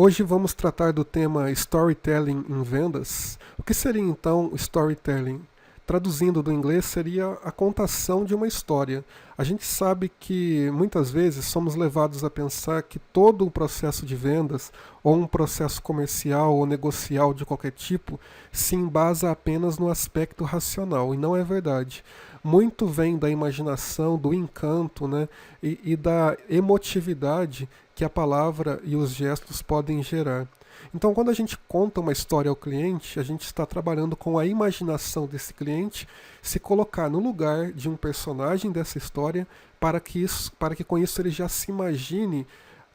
Hoje vamos tratar do tema Storytelling em vendas. O que seria então Storytelling? Traduzindo do inglês, seria a contação de uma história. A gente sabe que muitas vezes somos levados a pensar que todo o processo de vendas, ou um processo comercial ou negocial de qualquer tipo, se embasa apenas no aspecto racional, e não é verdade. Muito vem da imaginação, do encanto, né, e da emotividade que a palavra e os gestos podem gerar. Então, quando a gente conta uma história ao cliente, a gente está trabalhando com a imaginação desse cliente, se colocar no lugar de um personagem dessa história, para que com isso ele já se imagine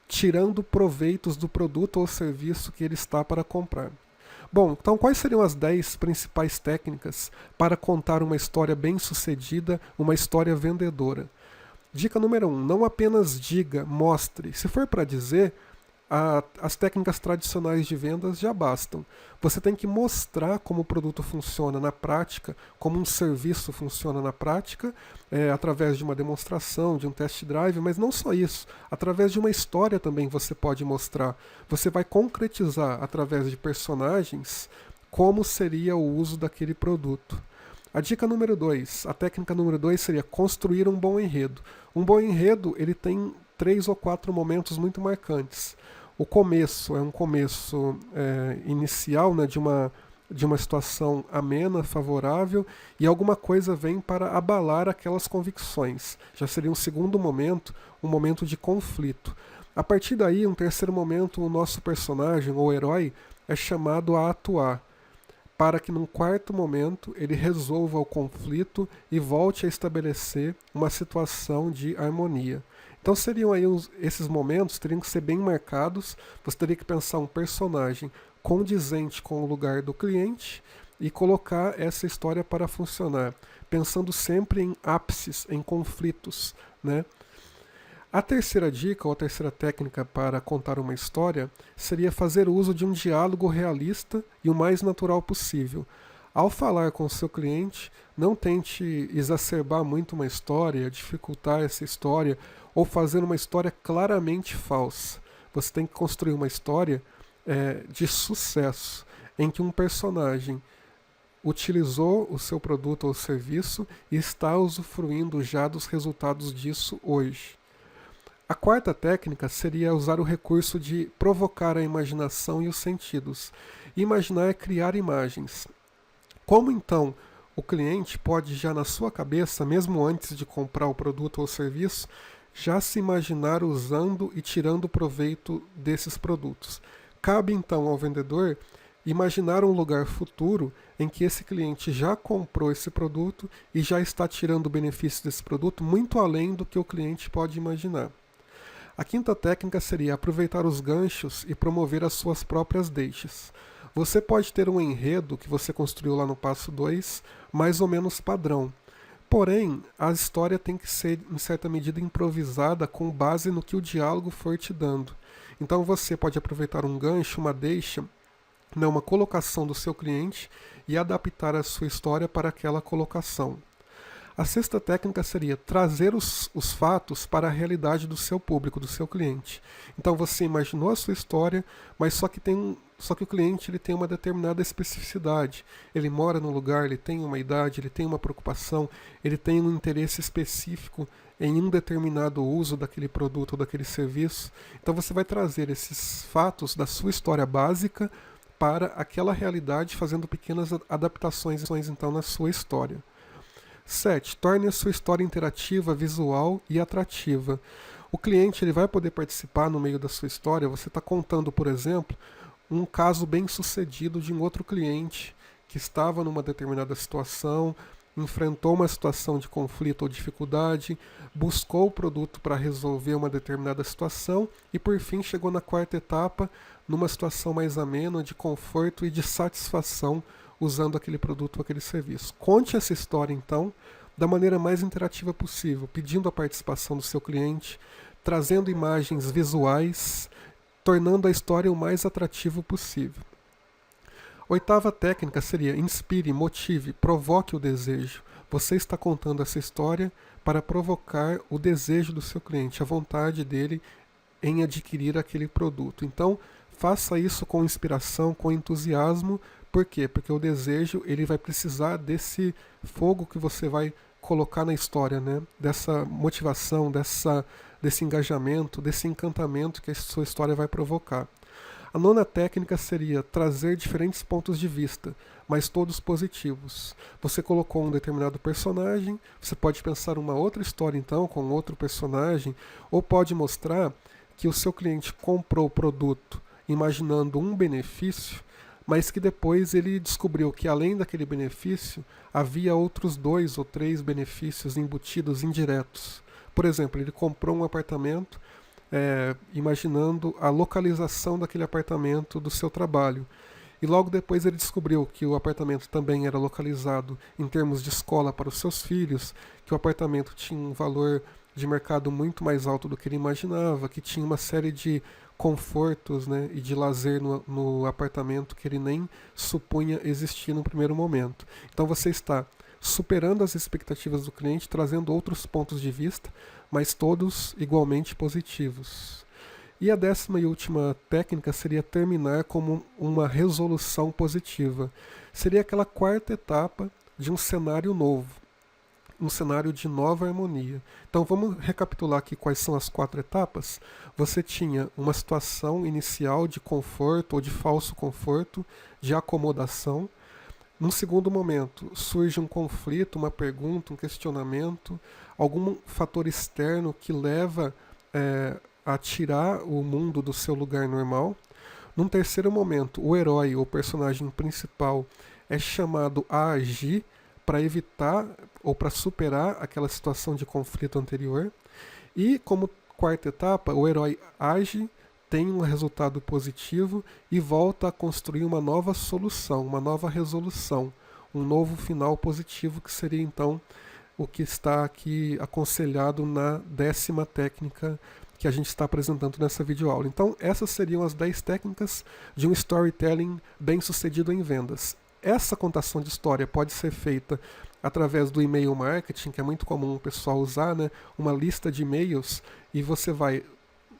tirando proveitos do produto ou serviço que ele está para comprar. Bom, então quais seriam as 10 principais técnicas para contar uma história bem-sucedida, uma história vendedora? Dica número 1, não apenas diga, mostre. Se for para dizer, as técnicas tradicionais de vendas já bastam. Você tem que mostrar como o produto funciona na prática, como um serviço funciona na prática, através de uma demonstração, de um test drive, mas não só isso. Através de uma história também você pode mostrar. Você vai concretizar através de personagens como seria o uso daquele produto. A dica número 2, a técnica número 2 seria construir um bom enredo. Um bom enredo, ele tem 3 ou 4 momentos muito marcantes. O começo é um começo inicial, né, de uma situação amena, favorável, e alguma coisa vem para abalar aquelas convicções. Já seria um segundo momento, um momento de conflito. A partir daí, um terceiro momento, o nosso personagem, ou herói, é chamado a atuar, para que num quarto momento ele resolva o conflito e volte a estabelecer uma situação de harmonia. Então seriam aí esses momentos, teriam que ser bem marcados, você teria que pensar um personagem condizente com o lugar do cliente e colocar essa história para funcionar, pensando sempre em ápices, em conflitos, né? A terceira dica, ou a terceira técnica para contar uma história, seria fazer uso de um diálogo realista e o mais natural possível. Ao falar com o seu cliente, não tente exacerbar muito uma história, dificultar essa história ou fazer uma história claramente falsa. Você tem que construir uma história de sucesso, em que um personagem utilizou o seu produto ou serviço e está usufruindo já dos resultados disso hoje. A quarta técnica seria usar o recurso de provocar a imaginação e os sentidos. Imaginar é criar imagens. Como então o cliente pode já na sua cabeça, mesmo antes de comprar o produto ou serviço, já se imaginar usando e tirando proveito desses produtos? Cabe então ao vendedor imaginar um lugar futuro em que esse cliente já comprou esse produto e já está tirando o benefício desse produto muito além do que o cliente pode imaginar. A quinta técnica seria aproveitar os ganchos e promover as suas próprias deixas. Você pode ter um enredo que você construiu lá no passo 2, mais ou menos padrão. Porém, a história tem que ser, em certa medida, improvisada com base no que o diálogo for te dando. Então você pode aproveitar um gancho, uma deixa, uma colocação do seu cliente e adaptar a sua história para aquela colocação. A sexta técnica seria trazer os fatos para a realidade do seu público, do seu cliente. Então você imaginou a sua história, mas só que o cliente ele tem uma determinada especificidade. Ele mora num lugar, ele tem uma idade, ele tem uma preocupação, ele tem um interesse específico em um determinado uso daquele produto ou daquele serviço. Então você vai trazer esses fatos da sua história básica para aquela realidade, fazendo pequenas adaptações então na sua história. 7. Torne a sua história interativa, visual e atrativa. O cliente ele vai poder participar no meio da sua história. Você está contando, por exemplo, um caso bem sucedido de um outro cliente que estava numa determinada situação, enfrentou uma situação de conflito ou dificuldade, buscou o produto para resolver uma determinada situação e por fim chegou na quarta etapa, numa situação mais amena, de conforto e de satisfação usando aquele produto ou aquele serviço. Conte essa história, então, da maneira mais interativa possível, pedindo a participação do seu cliente, trazendo imagens visuais, tornando a história o mais atrativo possível. Oitava técnica seria inspire, motive, provoque o desejo. Você está contando essa história para provocar o desejo do seu cliente, a vontade dele em adquirir aquele produto. Então, faça isso com inspiração, com entusiasmo. Por quê? Porque o desejo ele vai precisar desse fogo que você vai colocar na história, né? Dessa motivação, desse engajamento, desse encantamento que a sua história vai provocar. A nona técnica seria trazer diferentes pontos de vista, mas todos positivos. Você colocou um determinado personagem, você pode pensar uma outra história então com outro personagem, ou pode mostrar que o seu cliente comprou o produto imaginando um benefício, mas que depois ele descobriu que além daquele benefício havia outros 2 ou 3 benefícios embutidos indiretos. Por exemplo, ele comprou um apartamento imaginando a localização daquele apartamento do seu trabalho. E logo depois ele descobriu que o apartamento também era localizado em termos de escola para os seus filhos, que o apartamento tinha um valor de mercado muito mais alto do que ele imaginava, que tinha uma série de confortos, né, e de lazer no apartamento que ele nem supunha existir no primeiro momento. Então você está superando as expectativas do cliente, trazendo outros pontos de vista, mas todos igualmente positivos. E a 10ª e última técnica seria terminar como uma resolução positiva. Seria aquela 4ª etapa de um cenário novo, um cenário de nova harmonia. Então vamos recapitular aqui quais são as 4 etapas. Você tinha uma situação inicial de conforto ou de falso conforto, de acomodação. Num segundo momento, surge um conflito, uma pergunta, um questionamento, algum fator externo que leva a tirar o mundo do seu lugar normal. Num terceiro momento, o herói, o personagem principal, é chamado a agir para evitar ou para superar aquela situação de conflito anterior. E como 4ª etapa, o herói age, tem um resultado positivo e volta a construir uma nova solução, uma nova resolução, um novo final positivo, que seria então o que está aqui aconselhado na 10ª técnica que a gente está apresentando nessa videoaula. Então essas seriam as 10 técnicas de um storytelling bem sucedido em vendas. Essa contação de história pode ser feita através do e-mail marketing, que é muito comum o pessoal usar, né? Uma lista de e-mails, e você vai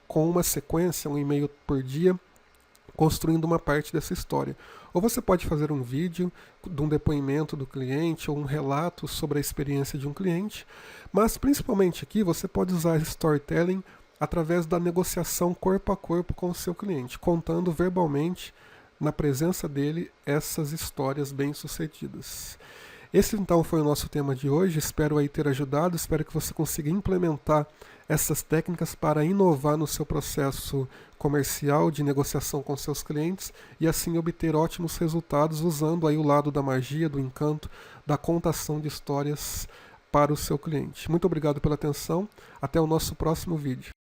com uma sequência, um e-mail por dia, construindo uma parte dessa história. Ou você pode fazer um vídeo de um depoimento do cliente ou um relato sobre a experiência de um cliente, mas principalmente aqui você pode usar storytelling através da negociação corpo a corpo com o seu cliente, contando verbalmente, na presença dele, essas histórias bem-sucedidas. Esse então foi o nosso tema de hoje, espero aí ter ajudado, espero que você consiga implementar essas técnicas para inovar no seu processo comercial de negociação com seus clientes e assim obter ótimos resultados usando aí o lado da magia, do encanto, da contação de histórias para o seu cliente. Muito obrigado pela atenção, até o nosso próximo vídeo.